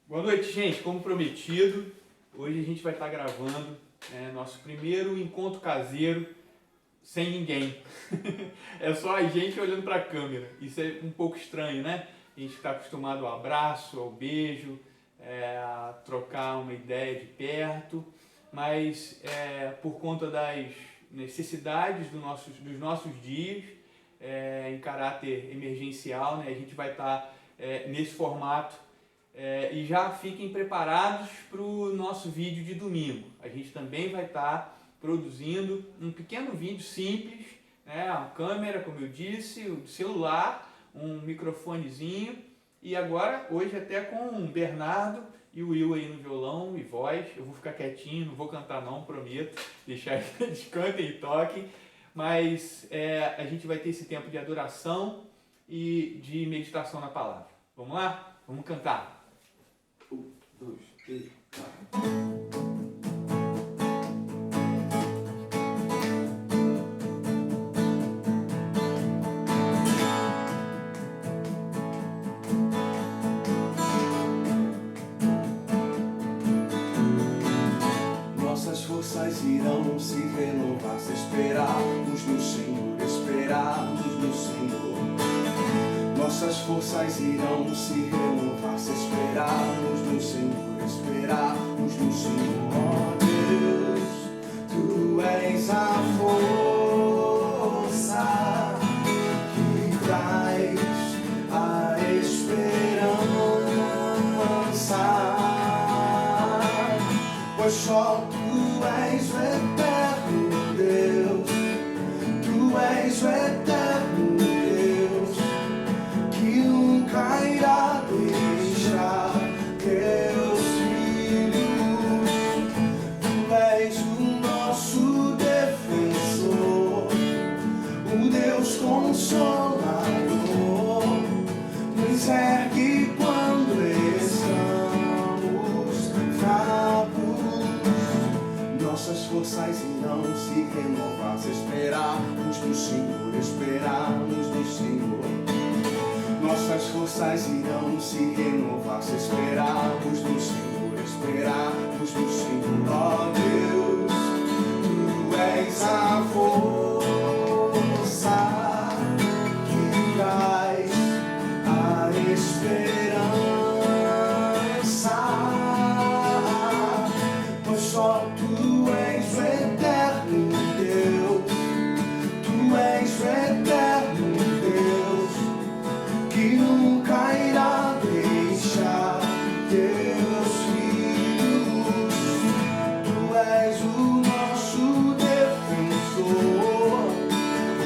Boa noite, gente. Como prometido, hoje a gente vai estar gravando nosso primeiro encontro caseiro sem ninguém. É só a gente olhando para a câmera. Isso é um pouco estranho, né? A gente está acostumado ao abraço, ao beijo, a trocar uma ideia de perto, mas por conta das necessidades dos nossos dias, em caráter emergencial, né? A gente vai estar nesse formato. E já fiquem preparados para o nosso vídeo de domingo. A gente também vai estar produzindo um pequeno vídeo simples, a câmera, como eu disse, o celular, um microfonezinho e agora, hoje até com o Bernardo e o Will aí no violão e voz. Eu vou ficar quietinho, não vou cantar não, prometo, deixar eles cantem e toquem, mas a gente vai ter esse tempo de adoração e de meditação na palavra. Vamos lá? Vamos cantar. 1, 2, 3, 4. Nossas forças irão se renovar se esperarmos no Senhor, esperarmos no Senhor. Nossas forças irão se renovar se esperarmos no Senhor, esperarmos no Senhor. Ó Deus, Tu és a força que traz a esperança, pois só Tu és o eterno Deus, Tu és o eterno Deus, que nunca irá deixar Teus filhos. Tu és o nosso defensor, o Deus consolador, nos ergue quando estamos fracos. Nossas forças irão se renovar se esperarmos no Senhor, esperarmos no Senhor. Nossas forças irão se renovar se esperarmos no Senhor, esperarmos no Senhor. Ó Deus, Tu és a força que traz a esperança, pois só Tu és o eterno Deus, Tu és o eterno Deus, que nunca irá deixar Teus filhos. Tu és o nosso defensor,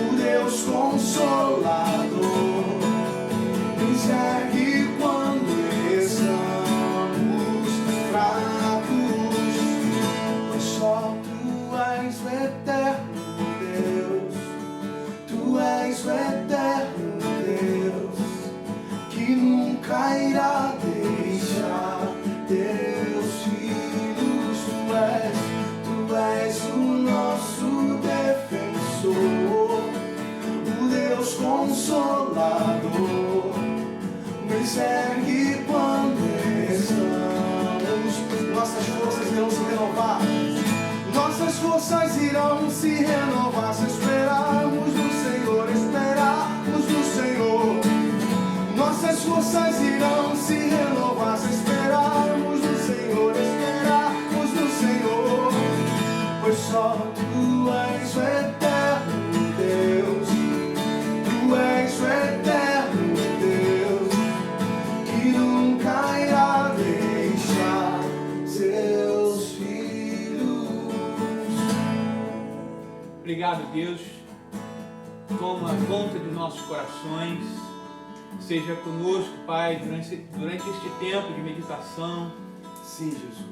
o Deus consolador, nos ergue quando estamos fracos, pois só Tu és o eterno Deus, Tu és o eterno Deus, que nunca irá deixar Teus filhos. Tu és o nosso defensor, o Deus consolador, nos ergue quando estamos. Nossas forças irão se renovar, nossas forças irão se renovar se esperarmos no Senhor, esperarmos no Senhor. Nossas forças irão se renovar se esperarmos no Senhor, esperarmos no Senhor, pois só Tu és o eterno Deus, Tu és o eterno Deus, que nunca irá deixar Seus filhos. Obrigado, Deus. Toma conta de nossos corações. Seja conosco, Pai, durante este tempo de meditação. Sim, Jesus.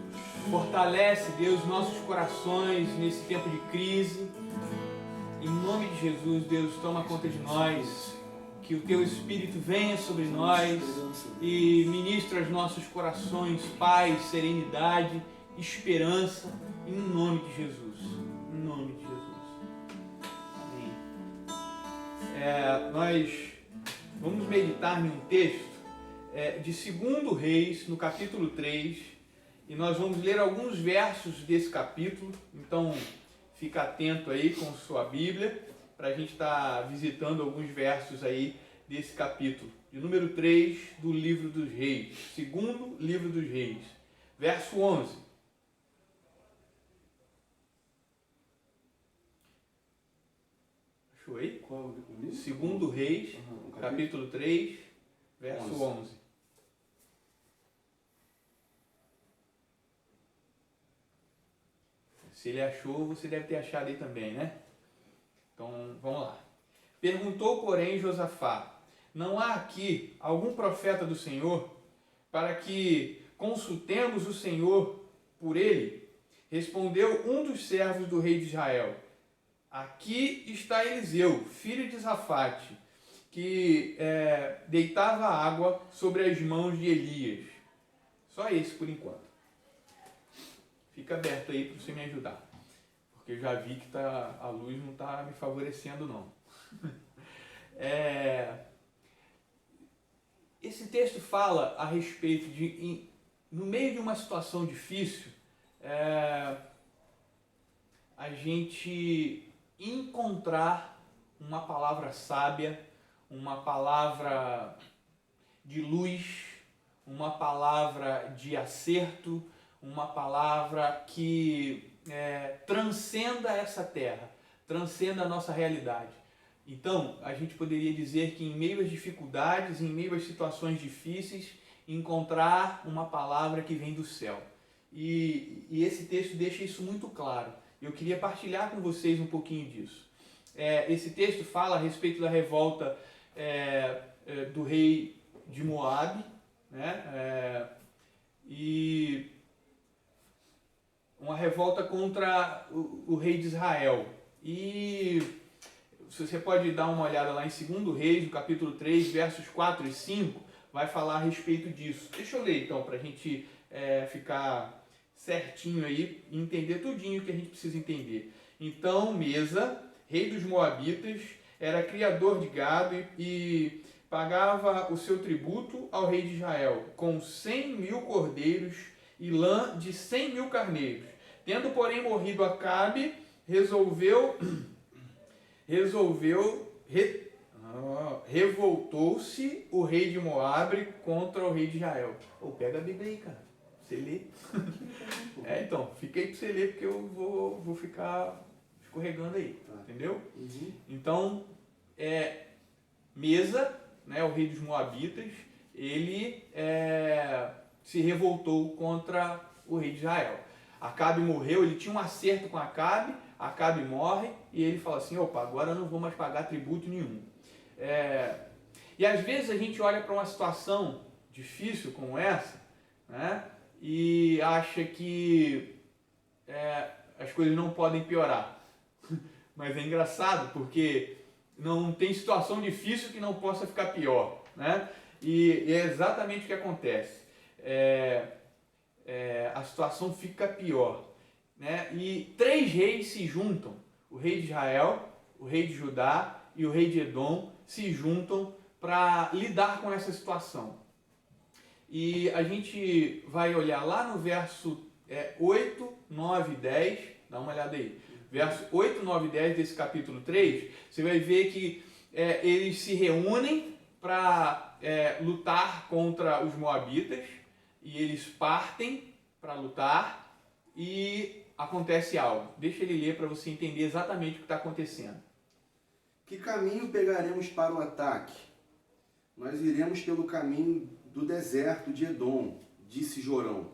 Fortalece, Deus, nossos corações nesse tempo de crise. Em nome de Jesus, Deus, toma conta de nós. Que o Teu Espírito venha sobre nós e ministre aos nossos corações paz, serenidade, esperança. Em nome de Jesus. Em nome de Jesus. Amém. Nós vamos meditar em um texto de 2 Reis, no capítulo 3, e nós vamos ler alguns versos desse capítulo. Então, fica atento aí com sua Bíblia, para a gente estar visitando alguns versos aí desse capítulo, de número 3 do livro dos Reis, segundo livro dos Reis, verso 11. Achou aí? Qual o livro? Segundo Reis, capítulo 3, verso 11. Se ele achou, você deve ter achado aí também, né? Então, vamos lá. Perguntou, porém, Josafá: não há aqui algum profeta do Senhor para que consultemos o Senhor por ele? Respondeu um dos servos do rei de Israel: aqui está Eliseu, filho de Safate, que deitava água sobre as mãos de Elias. Só esse por enquanto. Fica aberto aí para você me ajudar, porque eu já vi que a luz não está me favorecendo não. Esse texto fala a respeito de, no meio de uma situação difícil, a gente encontrar uma palavra sábia, uma palavra de luz, uma palavra de acerto, uma palavra que transcenda essa terra, transcenda a nossa realidade. Então, a gente poderia dizer que em meio às dificuldades, em meio às situações difíceis, encontrar uma palavra que vem do céu. E esse texto deixa isso muito claro. Eu queria partilhar com vocês um pouquinho disso. Esse texto fala a respeito da revolta do rei de Moabe, né? E uma revolta contra o rei de Israel. E você pode dar uma olhada lá em 2 Reis, no capítulo 3, versos 4 e 5, vai falar a respeito disso. Deixa eu ler então, para a gente ficar certinho aí e entender tudinho que a gente precisa entender. Então, Mesa, rei dos Moabitas, era criador de gado e pagava o seu tributo ao rei de Israel, com 100.000 cordeiros e lã de 100.000 carneiros. Tendo, porém, morrido Acabe, revoltou-se o rei de Moabe contra o rei de Israel. Pega a Bíblia aí, cara. Você lê. Então, fica aí para você ler, porque eu vou ficar escorregando aí. Entendeu? Uhum. Então, Mesa, né, o rei dos Moabitas, ele se revoltou contra o rei de Israel. Acabe morreu, ele tinha um acerto com Acabe, Acabe morre e ele fala assim: opa, agora eu não vou mais pagar tributo nenhum. E às vezes a gente olha para uma situação difícil como essa, né, e acha que as coisas não podem piorar. Mas é engraçado porque não tem situação difícil que não possa ficar pior, né? E é exatamente o que acontece. A situação fica pior, né? E 3 reis se juntam: o rei de Israel, o rei de Judá e o rei de Edom se juntam para lidar com essa situação. E a gente vai olhar lá no verso 8, 9 e 10, dá uma olhada aí. Verso 8, 9 e 10 desse capítulo 3, você vai ver que eles se reúnem para lutar contra os Moabitas, e eles partem para lutar e acontece algo. Deixa ele ler para você entender exatamente o que está acontecendo. Que caminho pegaremos para o ataque? Nós iremos pelo caminho do deserto de Edom, disse Jorão.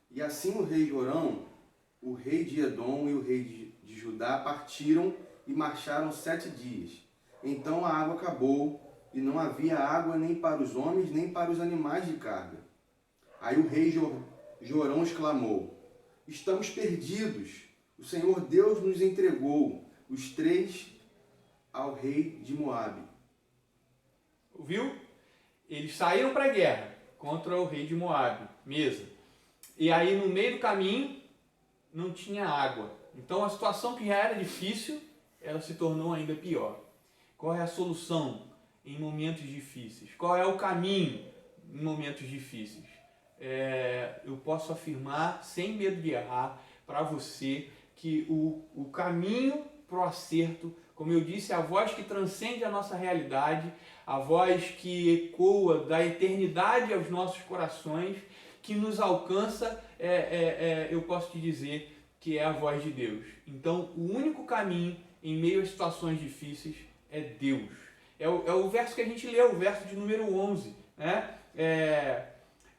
E assim o rei Jorão, o rei de Edom e o rei de Judá partiram e marcharam 7 dias. Então a água acabou, e não havia água nem para os homens, nem para os animais de carga. Aí o rei Jorão exclamou: estamos perdidos, o Senhor Deus nos entregou, os 3 ao rei de Moabe. Viu? Eles saíram para a guerra contra o rei de Moabe, Mesa. E aí no meio do caminho não tinha água. Então a situação que já era difícil, ela se tornou ainda pior. Qual é a solução em momentos difíceis? Qual é o caminho em momentos difíceis. Eu posso afirmar, sem medo de errar, para você que o caminho para o acerto, como eu disse, é a voz que transcende a nossa realidade, a voz que ecoa da eternidade aos nossos corações, que nos alcança, eu posso te dizer que é a voz de Deus. Então, o único caminho em meio a situações difíceis é Deus. É o verso que a gente leu, o verso de número 11, né?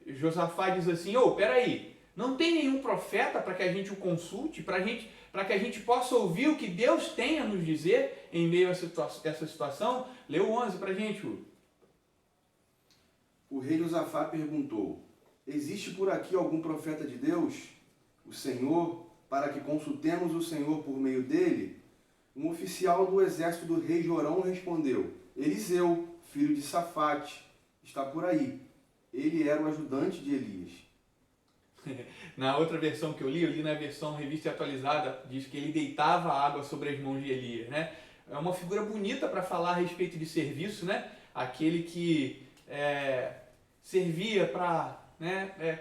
Josafá diz assim, peraí, não tem nenhum profeta para que a gente o consulte, para que a gente possa ouvir o que Deus tem a nos dizer em meio a essa situação? Lê o 11 para a gente, Hugo. O rei Josafá perguntou, existe por aqui algum profeta de Deus, o Senhor, para que consultemos o Senhor por meio dele? Um oficial do exército do rei Jorão respondeu, Eliseu, filho de Safate, está por aí. Ele era o ajudante de Elias. Na outra versão que eu li na versão revista atualizada, diz que ele deitava a água sobre as mãos de Elias, né? É uma figura bonita para falar a respeito de serviço, né? Aquele que servia para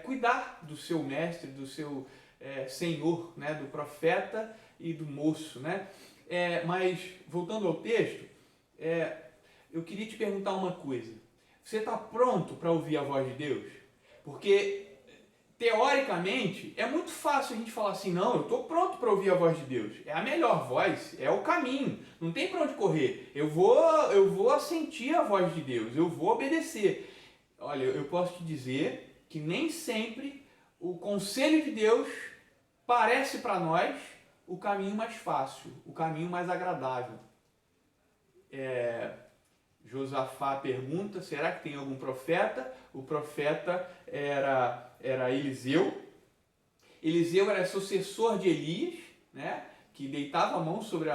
cuidar do seu mestre, do seu senhor, né? Do profeta e do moço, né? Mas, voltando ao texto, eu queria te perguntar uma coisa. Você está pronto para ouvir a voz de Deus? Porque, teoricamente, é muito fácil a gente falar assim, não, eu estou pronto para ouvir a voz de Deus. É a melhor voz, é o caminho, não tem para onde correr. Eu vou assentir a voz de Deus, eu vou obedecer. Olha, eu posso te dizer que nem sempre o conselho de Deus parece para nós o caminho mais fácil, o caminho mais agradável. Josafá pergunta, será que tem algum profeta? O profeta era Eliseu. Eliseu era sucessor de Elias, né? Que deitava a mão sobre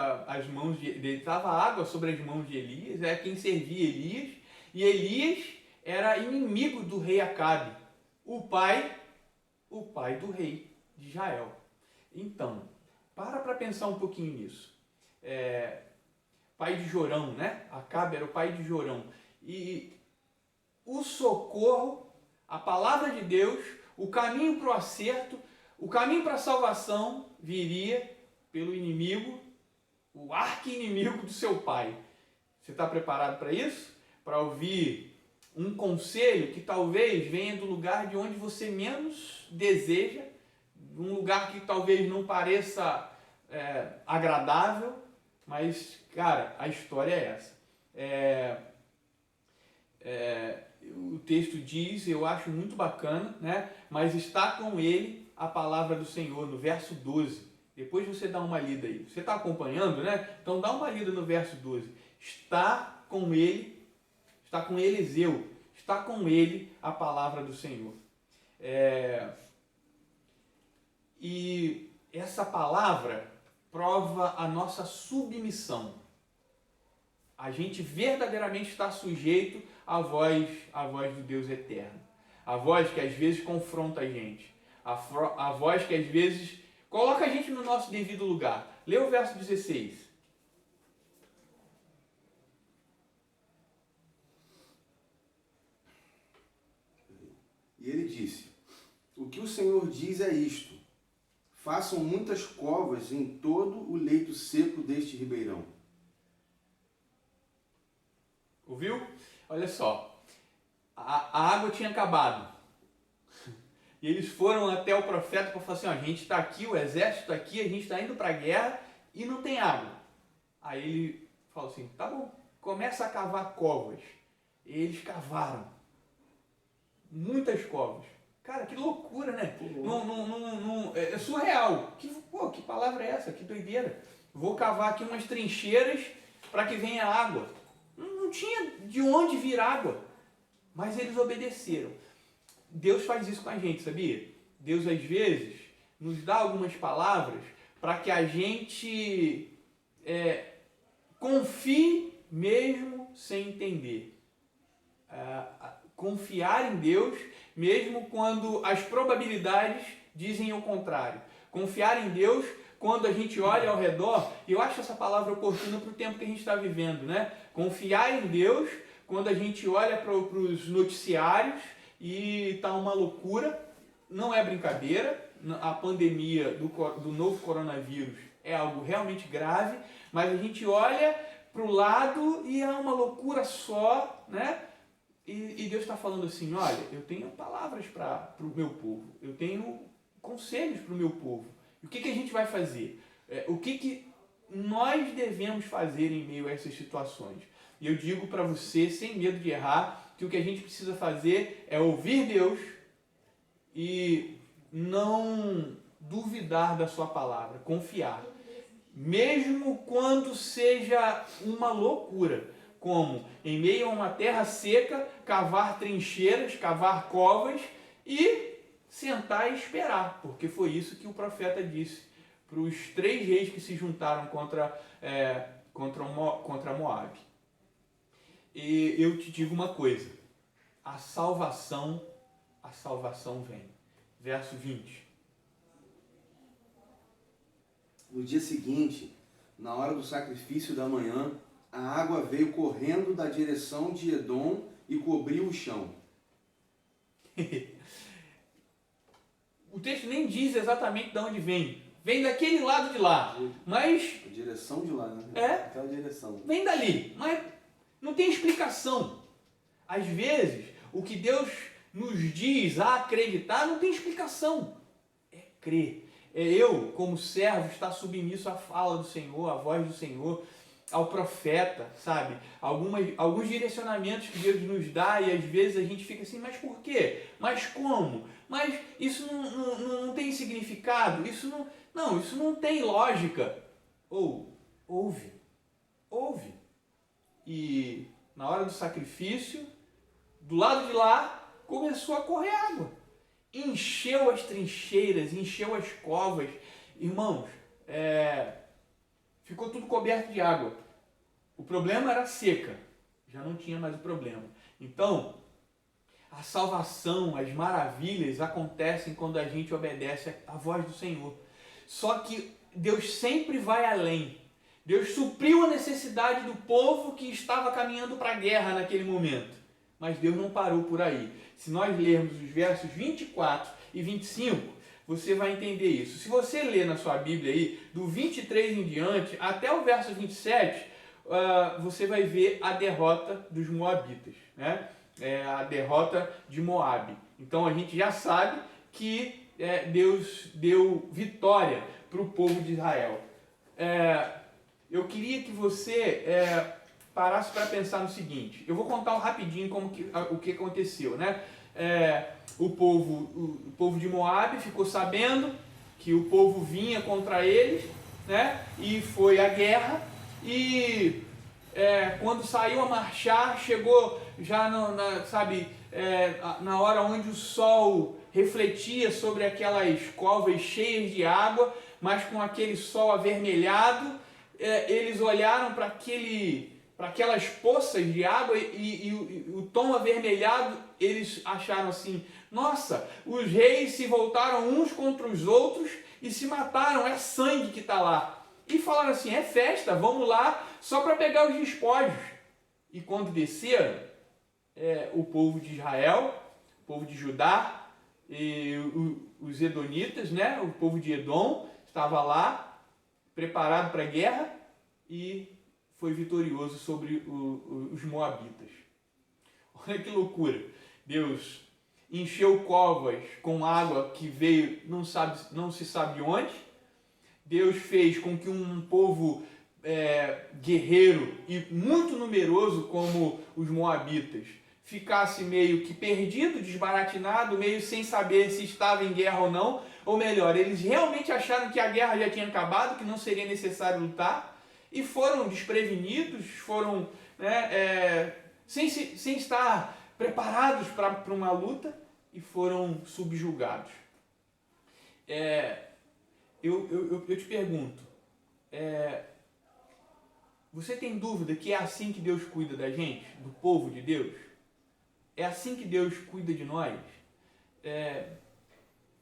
deitava água sobre as mãos de Elias, era quem servia Elias. E Elias era inimigo do rei Acabe, o pai do rei de Israel. Então, para pensar um pouquinho nisso. Pai de Jorão, né? Acabe era o pai de Jorão. E o socorro, a palavra de Deus, o caminho para o acerto, o caminho para a salvação viria pelo inimigo, o arqui-inimigo do seu pai. Você está preparado para isso? Para ouvir um conselho que talvez venha do lugar de onde você menos deseja, um lugar que talvez não pareça agradável, mas, cara, a história é essa. O texto diz, eu acho muito bacana, né? Mas está com ele a palavra do Senhor, no verso 12. Depois você dá uma lida aí. Você está acompanhando, né? Então dá uma lida no verso 12. Está com Eliseu, está com ele a palavra do Senhor. E essa palavra prova a nossa submissão. A gente verdadeiramente está sujeito à voz do Deus eterno. A voz que às vezes confronta a gente. A voz que às vezes coloca a gente no nosso devido lugar. Lê o verso 16. E ele disse, o que o Senhor diz é isto. Façam muitas covas em todo o leito seco deste ribeirão. Ouviu? Olha só, a água tinha acabado. E eles foram até o profeta para falar assim, a gente está aqui, o exército está aqui, a gente está indo para a guerra e não tem água. Aí ele falou assim, tá bom, começa a cavar covas. E eles cavaram muitas covas. Cara, que loucura, né? É surreal. Que palavra é essa? Que doideira. Vou cavar aqui umas trincheiras para que venha água. Não tinha de onde vir água. Mas eles obedeceram. Deus faz isso com a gente, sabia? Deus, às vezes, nos dá algumas palavras para que a gente confie mesmo sem entender. Confiar em Deus mesmo quando as probabilidades dizem o contrário. Confiar em Deus quando a gente olha ao redor, e eu acho essa palavra oportuna para o tempo que a gente está vivendo, né? Confiar em Deus quando a gente olha para os noticiários e está uma loucura, não é brincadeira, a pandemia do novo coronavírus é algo realmente grave, mas a gente olha para o lado e é uma loucura só, né? E Deus está falando assim, olha, eu tenho palavras para o meu povo, eu tenho conselhos para o meu povo. E o que a gente vai fazer? O que nós devemos fazer em meio a essas situações? E eu digo para você, sem medo de errar, que o que a gente precisa fazer é ouvir Deus e não duvidar da sua palavra, confiar. Mesmo quando seja uma loucura, como em meio a uma terra seca, cavar trincheiras, cavar covas e sentar e esperar, porque foi isso que o profeta disse para os 3 reis que se juntaram contra Moabe. E eu te digo uma coisa, a salvação vem. Verso 20. No dia seguinte, na hora do sacrifício da manhã, a água veio correndo da direção de Edom e cobriu o chão. O texto nem diz exatamente de onde vem. Vem daquele lado de lá, mas... A direção de lá, né? Aquela direção. Vem dali, mas não tem explicação. Às vezes, o que Deus nos diz a acreditar não tem explicação. É crer. É eu, como servo, estar submisso à fala do Senhor, à voz do Senhor, ao profeta, sabe? Alguns direcionamentos que Deus nos dá e às vezes a gente fica assim, mas por quê? Mas como? Mas isso não tem significado? Isso não tem lógica. Ouve. E na hora do sacrifício, do lado de lá, começou a correr água. Encheu as trincheiras, encheu as covas. Irmãos, ficou tudo coberto de água. O problema era a seca. Já não tinha mais o problema. Então, a salvação, as maravilhas acontecem quando a gente obedece à voz do Senhor. Só que Deus sempre vai além. Deus supriu a necessidade do povo que estava caminhando para a guerra naquele momento. Mas Deus não parou por aí. Se nós lermos os versos 24 e 25, você vai entender isso. Se você ler na sua Bíblia aí, do 23 em diante, até o verso 27, você vai ver a derrota dos Moabitas, né? A derrota de Moabe. Então a gente já sabe que Deus deu vitória para o povo de Israel. Eu queria que você parasse para pensar no seguinte. Eu vou contar rapidinho o que aconteceu, né? O povo de Moabe ficou sabendo que o povo vinha contra eles, né? E foi à guerra. E quando saiu a marchar, chegou já na hora onde o sol refletia sobre aquelas covas cheias de água, mas com aquele sol avermelhado, eles olharam para aquelas poças de água e o tom avermelhado, eles acharam assim, nossa, os reis se voltaram uns contra os outros e se mataram, é sangue que está lá. E falaram assim, é festa, vamos lá só para pegar os despojos. E quando desceram, o povo de Israel, o povo de Judá, e os edonitas, né, o povo de Edom, estava lá, preparado para a guerra e foi vitorioso sobre os moabitas. Olha que loucura! Deus encheu covas com água que veio não se sabe onde. Deus fez com que um povo guerreiro e muito numeroso como os moabitas ficasse meio que perdido, desbaratinado, meio sem saber se estava em guerra ou não. Ou melhor, eles realmente acharam que a guerra já tinha acabado, que não seria necessário lutar. E foram desprevenidos, foram sem estar preparados para uma luta e foram subjugados. Eu te pergunto, você tem dúvida que é assim que Deus cuida da gente, do povo de Deus? É assim que Deus cuida de nós?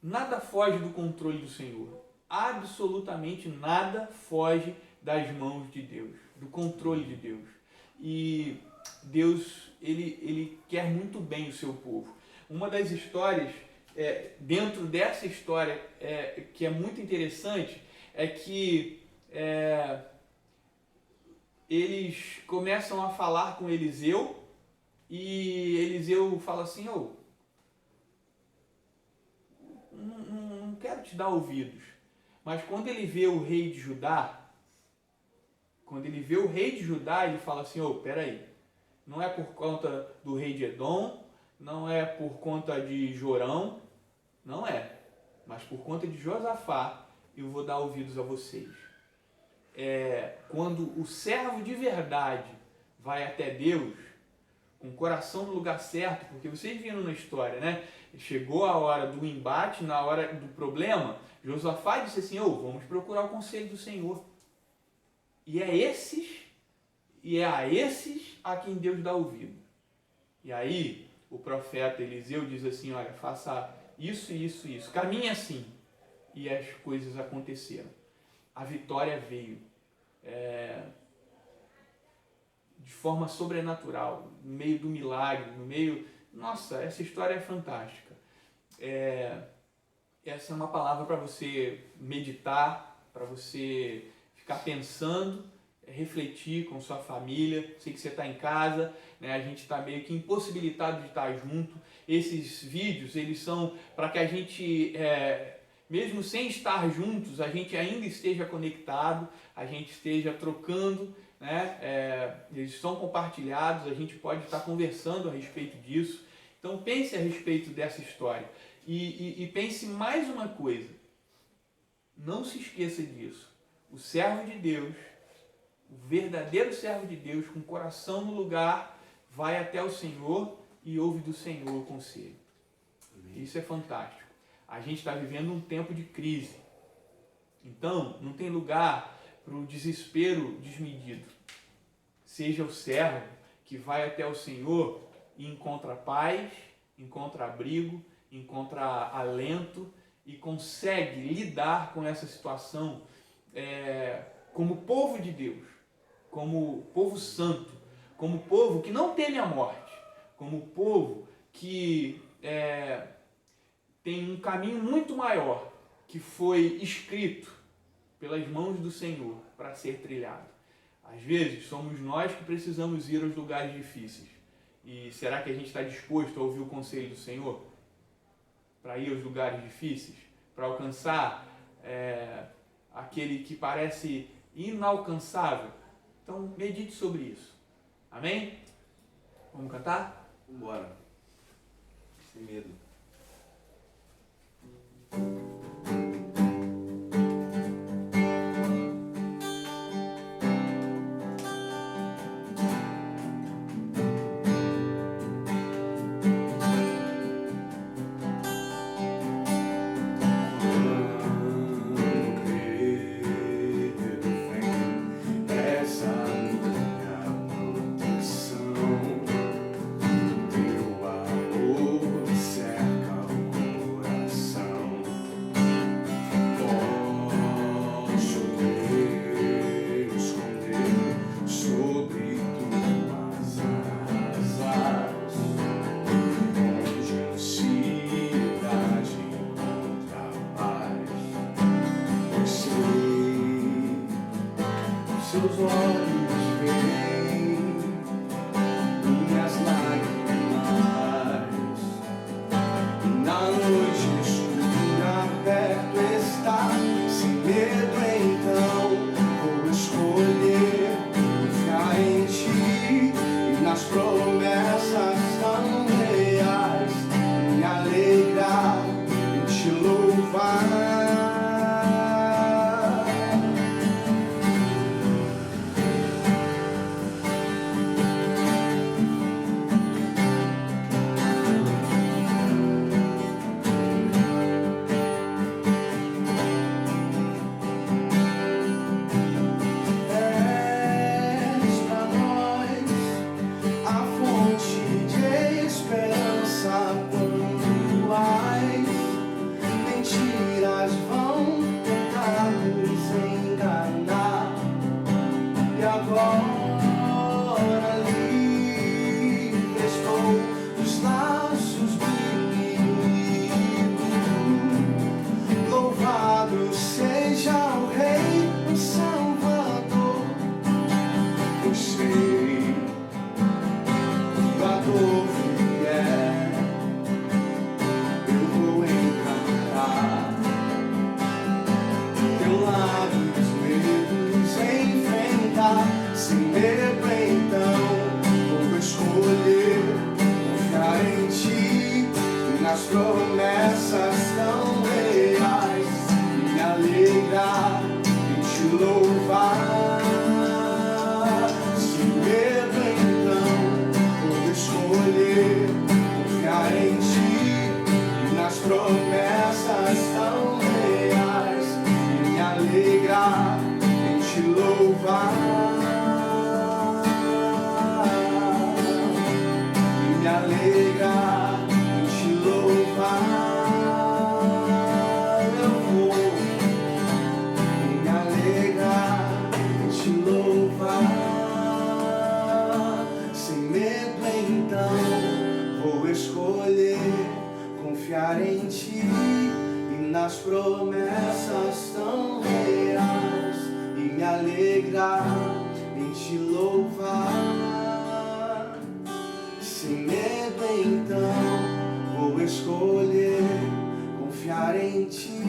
Nada foge do controle do Senhor. Absolutamente nada foge das mãos de Deus, do controle de Deus. E Deus, ele quer muito bem o seu povo. Uma das histórias, dentro dessa história, que é muito interessante, é que eles começam a falar com Eliseu e Eliseu fala assim, não quero te dar ouvidos. Mas quando ele vê o rei de Judá, ele fala assim, peraí, não é por conta do rei de Edom, não é por conta de Jorão, não é, mas por conta de Josafá, eu vou dar ouvidos a vocês. Quando o servo de verdade vai até Deus, com o coração no lugar certo, porque vocês viram na história, né? Chegou a hora do embate, na hora do problema, Josafá disse assim, vamos procurar o conselho do Senhor. E é a esses a quem Deus dá ouvido. E aí, o profeta Eliseu diz assim, olha, faça isso, isso, isso, caminhe assim. E as coisas aconteceram. A vitória veio de forma sobrenatural, no meio do milagre, no meio... Nossa, essa história é fantástica. Essa é uma palavra para você meditar, para você ficar pensando, refletir com sua família. Sei que você está em casa, né? A gente está meio que impossibilitado de estar junto. Esses vídeos, eles são para que a gente, mesmo sem estar juntos, a gente ainda esteja conectado, a gente esteja trocando, né? Eles são compartilhados, a gente pode estar conversando a respeito disso. Então pense a respeito dessa história e pense mais uma coisa, não se esqueça disso, o servo de Deus, o verdadeiro servo de Deus, com o coração no lugar, vai até o Senhor e ouve do Senhor o conselho. Amém. Isso é fantástico. A gente está vivendo um tempo de crise, então não tem lugar para o desespero desmedido. Seja o servo que vai até o Senhor e encontra paz, encontra abrigo, encontra alento e consegue lidar com essa situação como povo de Deus, como povo santo, como povo que não teme a morte, como povo que tem um caminho muito maior que foi escrito pelas mãos do Senhor para ser trilhado. Às vezes somos nós que precisamos ir aos lugares difíceis. E será que a gente está disposto a ouvir o conselho do Senhor? Para ir aos lugares difíceis? Para alcançar aquele que parece inalcançável? Então medite sobre isso. Amém? Vamos cantar? Vamos embora. Sem medo. Seus olhos veem minhas lágrimas, e na noite escura perto está. Sem medo então vou escolher confiar em ti e nas promessas tão reais, me alegrar e te louvar. A escolher confiar em ti e nas promessas tão reais e me alegrar em te louvar. Sem medo então vou escolher confiar em ti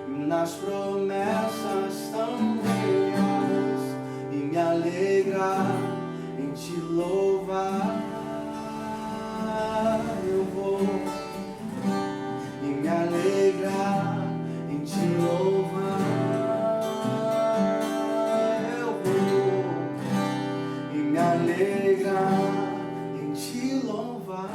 e nas promessas tão reais e me alegrar em te louvar. Eu vou e me alegrar em te louvar. Eu vou e me alegrar em te louvar.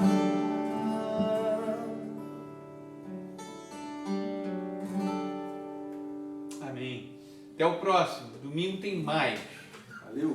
Amém. Até o próximo. Domingo tem mais. Valeu!